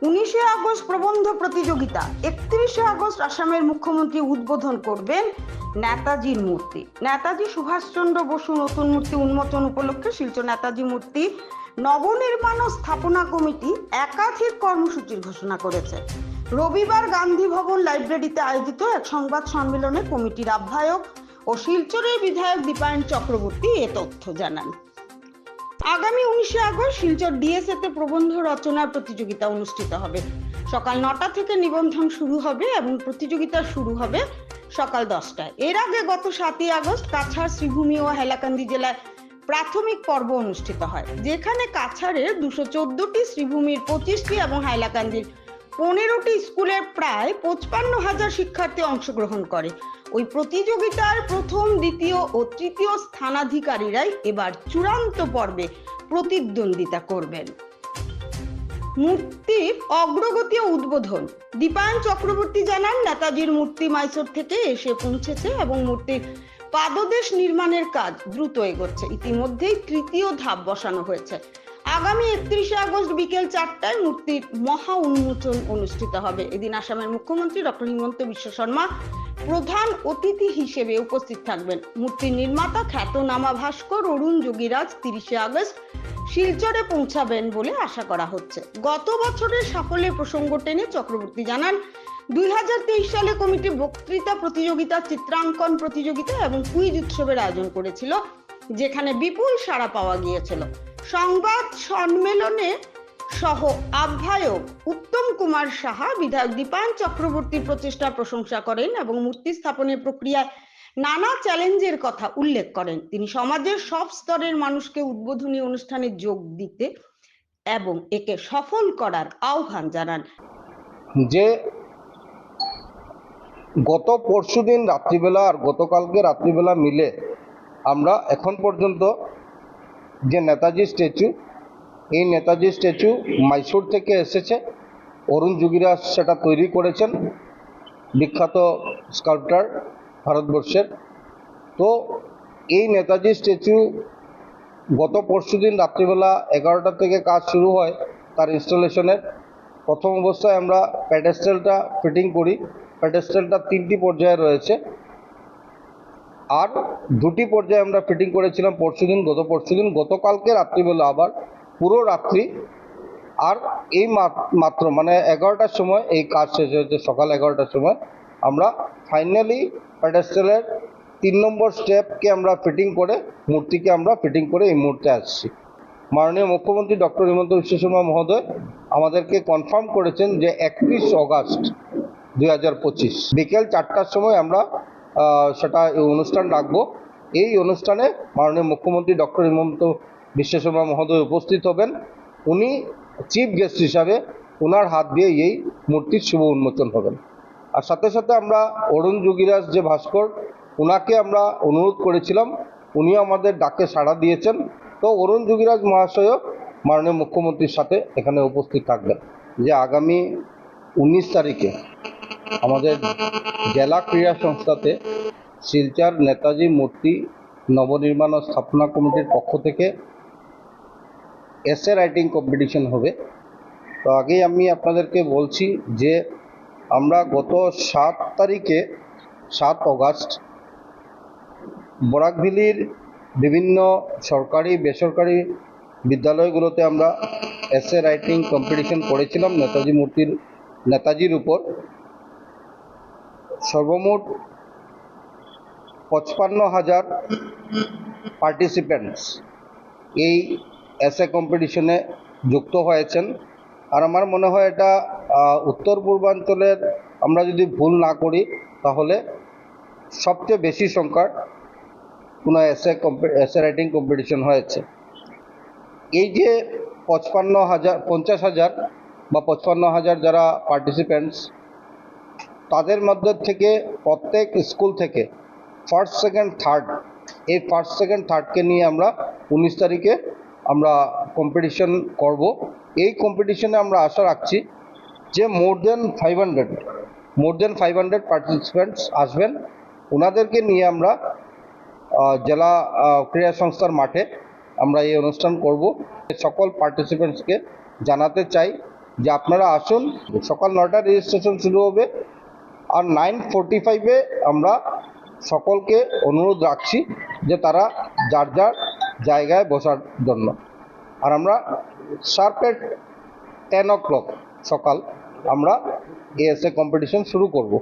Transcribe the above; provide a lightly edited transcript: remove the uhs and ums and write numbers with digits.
19শে August প্রবন্ধ প্রতিযোগিতা। 31শে August আসামের মুখ্যমন্ত্রী উদ্বোধন করবেন নেতাজির মূর্তি। নেতাজি সুভাষচন্দ্র বসু নতুন মূর্তি উন্মোচন উপলক্ষে শিলচর নেতাজি মূর্তি নবনির্মাণ ও স্থাপনা কমিটি একাধিক কর্মসূচির ঘোষণা করেছে। রবিবার গান্ধী ভবন লাইব্রেরিতে আয়োজিত এক সংবাদ সম্মেলনে কমিটির আহ্বায়ক ও শিলচরের বিধায়ক দীপায়ন চক্রবর্তী এ তথ্য জানান। আগামী 19শে আগস্ট শিলচর ডিএসএতে প্রবন্ধ রচনার প্রতিযোগিতা অনুষ্ঠিত হবে। সকাল 9টা থেকে নিবন্ধন শুরু হবে এবং প্রতিযোগিতা শুরু হবে সকাল 10টায়। এর আগে গত 7ই আগস্ট কাছাড়, শ্রীভূমি ও হাইলাকান্দি জেলায় প্রাথমিক পর্ব অনুষ্ঠিত হয়, যেখানে কাছাড়ের 214টি, শ্রীভূমির 25টি এবং হাইলাকান্দির 15টি স্কুলের প্রায় 55,000 শিক্ষার্থী অংশগ্রহণ করে। ওই প্রতিযোগিতার প্রথম, দ্বিতীয় ও তৃতীয় স্থানাধিকারীরাই এবার চূড়ান্ত পর্বে প্রতিদ্বন্দ্বিতা করবেন। মূর্তির অগ্রগতি ও উদ্বোধন। দীপায়ন চক্রবর্তী জানান, নেতাজির মূর্তি মাইসোর থেকে এসে পৌঁছেছে এবং মূর্তির পাদদেশ নির্মাণের কাজ দ্রুত এগোচ্ছে। ইতিমধ্যেই তৃতীয় ধাপ বসানো হয়েছে। আগামী 31শে আগস্ট বিকেল 4টায় মূর্তির মহা উন্মোচন অনুষ্ঠিত হবে। এদিন আসামের মুখ্যমন্ত্রী ডক্টর হিমন্ত বিশ্ব শর্মা প্রধান অতিথি হিসেবে উপস্থিত থাকবেন। মূর্তির নির্মাতা খ্যাতনামা ভাস্কর অরুণ যোগীরাজ 30শে আগস্ট শিলচরে পৌঁছাবেন বলে আশা করা হচ্ছে। গত বছরের সাফল্যের প্রসঙ্গ টেনে চক্রবর্তী জানান, 2023 সালে কমিটি বক্তৃতা প্রতিযোগিতা, চিত্রাঙ্কন প্রতিযোগিতা এবং কুইজ উৎসবের আয়োজন করেছিল, যেখানে বিপুল সাড়া পাওয়া গিয়েছিল। সংবাদ সম্মেলনে সহ আহ্বায়ক উত্তম কুমার সাহা বিধায়ক দীপায়ন চক্রবর্তীর প্রচেষ্টার প্রশংসা করেন এবং মূর্তি স্থাপনের প্রক্রিয়ায় নানা চ্যালেঞ্জের কথা উল্লেখ করেন। তিনি সমাজের সব স্তরের মানুষকে উদ্বোধনী অনুষ্ঠানে যোগ দিতে এবং একে সফল করার আহ্বান জানান। যে গত পরশুদিন রাত্রিবেলা আর গতকালকে রাত্রিবেলা মিলে আমরা এখন পর্যন্ত যে নেতাজি স্ট্যাচু, এই নেতাজি স্ট্যাচু মাইসোর থেকে এসেছে। অরুণ যোগীরাজ সেটা তৈরি করেছেন, বিখ্যাত স্কাল্পটার ভারতবর্ষের। তো এই নেতাজি স্ট্যাচু গত পরশুদিন রাত্রিবেলা 11টা থেকে কাজ শুরু হয় তার ইনস্টলেশনের। প্রথম অবস্থায় আমরা প্যাডেস্টেলটা ফিটিং করি। প্যাডেস্টেলটা 3টি পর্যায়ে রয়েছে, আর 2টি পর্যায়ে আমরা ফিটিং করেছিলাম গতকালকে রাত্রিবেলা আবার পুরো রাত্রি। আর এই মাত্র মানে 11টার সময় এই কাজ শেষ হয়েছে। সকাল 11টার সময় আমরা ফাইনালি প্যাডেস্টেলের 3 নম্বর স্টেপকে আমরা ফিটিং করে মূর্তিকে আমরা ফিটিং করে এই মুহূর্তে আসছি। মাননীয় মুখ্যমন্ত্রী ডক্টর হিমন্ত বিশ্ব শর্মা মহোদয় আমাদেরকে কনফার্ম করেছেন যে 31 অগাস্ট 2025 বিকেল 4টার সময় আমরা সেটা এই অনুষ্ঠান রাখবো। এই অনুষ্ঠানে মাননীয় মুখ্যমন্ত্রী ডক্টর হিমন্ত বিশ্ব শর্মা মহোদয় উপস্থিত হবেন। উনি চিফ গেস্ট হিসাবে ওনার হাত দিয়ে এই মূর্তির শুভ উন্মোচন হবেন। আর সাথে সাথে আমরা অরুণ যোগীরাজ যে ভাস্কর, ওনাকে আমরা অনুরোধ করেছিলাম, উনিও আমাদের ডাকে সাড়া দিয়েছেন। তো অরুণ যোগীরাজ মহাশয়ও মাননীয় মুখ্যমন্ত্রীর সাথে এখানে উপস্থিত থাকবেন। যে আগামী 19 তারিখে আমাদের জেলা ক্রীড়া সংস্থাতে শিলচর নেতাজি মূর্তি নবনির্মাণ ও স্থাপনা কমিটির পক্ষ থেকে এসে রাইটিং কম্পিটিশন হবে। তো আগেই আমি আপনাদেরকে বলছি যে আমরা গত 7 অগাস্ট বরাকভেলির বিভিন্ন সরকারি বেসরকারি বিদ্যালয়গুলোতে আমরা এসে রাইটিং কম্পিটিশন করেছিলাম নেতাজির উপর। সর্বমোট 55,000 পার্টিসিপেন্টস এই এসে কম্পিটিশনে যুক্ত হয়েছেন। আর আমার মনে হয় এটা উত্তর পূর্বাঞ্চলের, আমরা যদি ভুল না করি তাহলে সবচেয়ে বেশি সংখ্যার কোনো এসে রাইটিং কম্পিটিশন হয়েছে। এই যে 50,000 বা 55,000 যারা পার্টিসিপেন্টস, তাদের মধ্যে থেকে প্রত্যেক স্কুল থেকে ফার্স্ট, সেকেন্ড, থার্ড, এই ফার্স্ট, সেকেন্ড, থার্ডকে নিয়ে আমরা 19 তারিখে আমরা কম্পিটিশন করব। এই কম্পিটিশনে আমরা আশা রাখছি যে মোর দেন 500 পার্টিসিপেন্টস আসবেন। ওনাদেরকে নিয়ে আমরা জেলা ক্রীড়া সংস্থার মাঠে আমরা এই অনুষ্ঠান করব। সকল পার্টিসিপেন্টসকে জানাতে চাই যে আপনারা আসুন। সকাল 9টায় রেজিস্ট্রেশন শুরু হবে, আর 9:45-এ আমরা সকলকে অনুরোধ রাখছি যে তারা যার যার জায়গায় বসার জন্য। আর আমরা শার্প এট 10 o'clock সকাল আমরা এএসএ কম্পিটিশন শুরু করব।